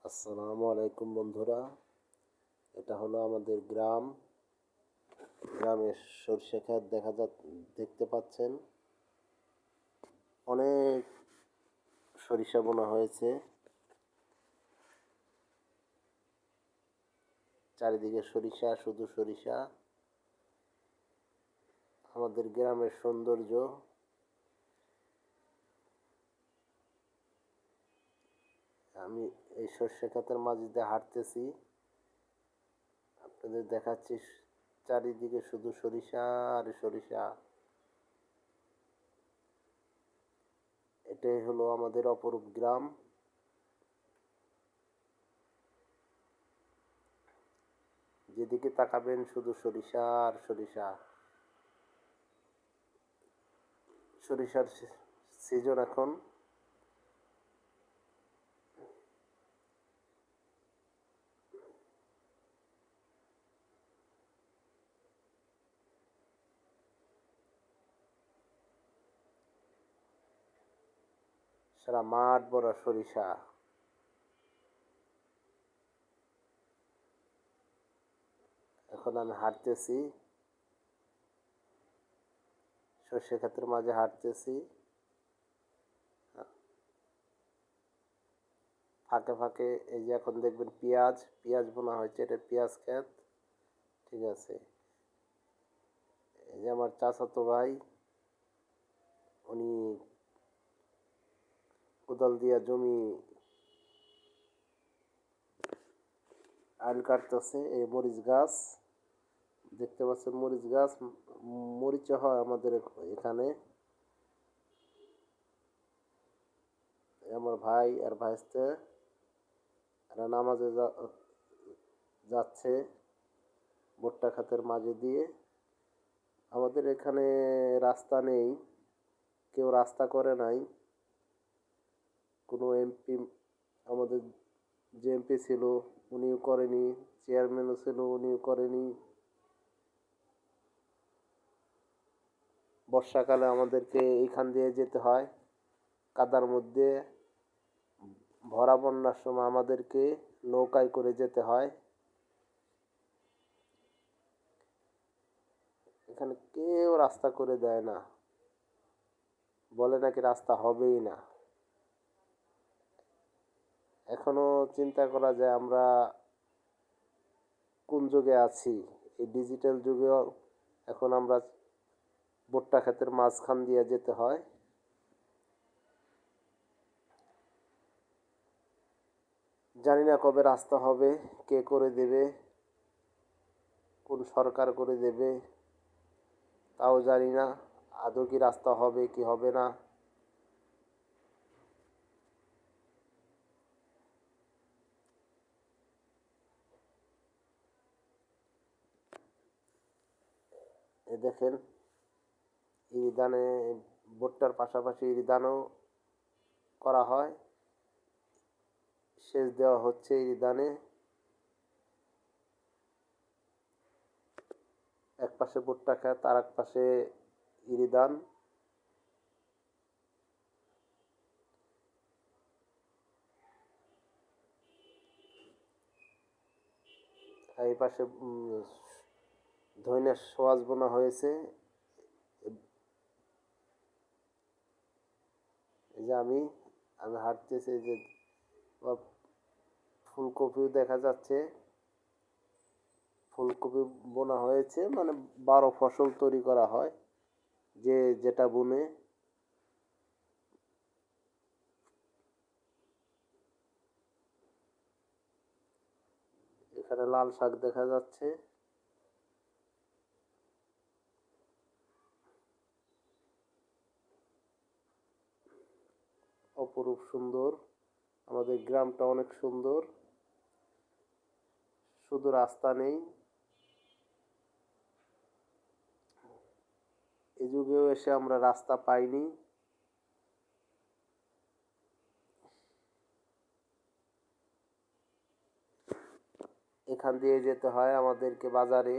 আসসালামু আলাইকুম বন্ধুরা, এটা হলো আমাদের গ্রামের সরষে ক্ষেত দেখতে পাচ্ছেন। অনেক সরিষা বোনা হয়েছে, চারিদিকে সরিষা, শুধু সরিষা। আমাদের গ্রামের সৌন্দর্য। আমি এই সরষে ক্ষেতের মাঝে দিয়ে হাঁটতেছি, আপনাদের দেখাচ্ছি। চারিদিকে শুধু সরিষা আর সরিষা। এটাই হলো আমাদের অপরূপ গ্রাম। যেদিকে তাকাবেন শুধু সরিষা আর সরিষা। সরিষার সিজন এখন। সারা মাঠ ভরা সরিষা। এখন আমি হাঁটতেছি, সর্ষে ক্ষেতের মাঝে হাঁটতেছি। ফাঁকে ফাঁকে এই যে এখন দেখবেন পেঁয়াজ বোনা হয়েছে, এটা পেঁয়াজ ক্ষেত। ঠিক আছে, এই যে আমার চাচাতো ভাই, উনি কোদাল দিয়া জমি আইল কাটতেছে। এই মরিচ গাছ দেখতে পাচ্ছেন, মরিচ গাছ। মরিচা হয় আমাদের এখানে। আমার ভাই আর ভাইস্তে এরা নামাজে যাচ্ছে ভুট্টা ক্ষেতের মাঝে দিয়ে। আমাদের এখানে রাস্তা নেই, কেউ রাস্তা করে নাই। কোনো এমপি, আমাদের যে এমপি ছিল উনিও করেনি, চেয়ারম্যানও ছিল উনিও করেনি। বর্ষাকালে আমাদেরকে এইখান দিয়ে যেতে হয় কাদার মধ্যে। ভরা বন্যার সময় আমাদেরকে নৌকায় করে যেতে হয়। এখানে কেউ রাস্তা করে দেয় না, বলে নাকি রাস্তা হবেই না। এখনো চিন্তা করা যায় আমরা কোন যুগে আছি। এই ডিজিটাল যুগেও এখন আমরা ভুট্টা ক্ষেতের মাঝখান দিয়ে যেতে হয়। জানি না কবে রাস্তা হবে, কে করে দেবে, কোন সরকার করে দেবে তাও জানি না। আদৌ কি রাস্তা হবে কি হবে না। এ দেখেন, ইরি ধানে, ভুট্টার পাশাপাশি ইরি ধানও করা হয়। সেচ দেওয়া হচ্ছে ইরি ধানে। এক পাশে ভুট্টা ক্ষেত, আর এক পাশে ইরি ধান। এই পাশে ধইনের সোয়াজ বোনা হয়েছে। এই যে আমি হাঁটতেছি, এই যে ফুলকপিও দেখা যাচ্ছে। ফুলকপি বোনা হয়েছে, মানে 12 ফসল তৈরি করা হয়, যে যেটা বুনে। এখানে লাল শাক দেখা যাচ্ছে। অপরূপ সুন্দর, আমাদের গ্রামটা অনেক সুন্দর। শুধু রাস্তা নেই। এ যুগেও এসে আমরা রাস্তা পাইনি। এখান দিয়ে যেতে হয় আমাদেরকে বাজারে।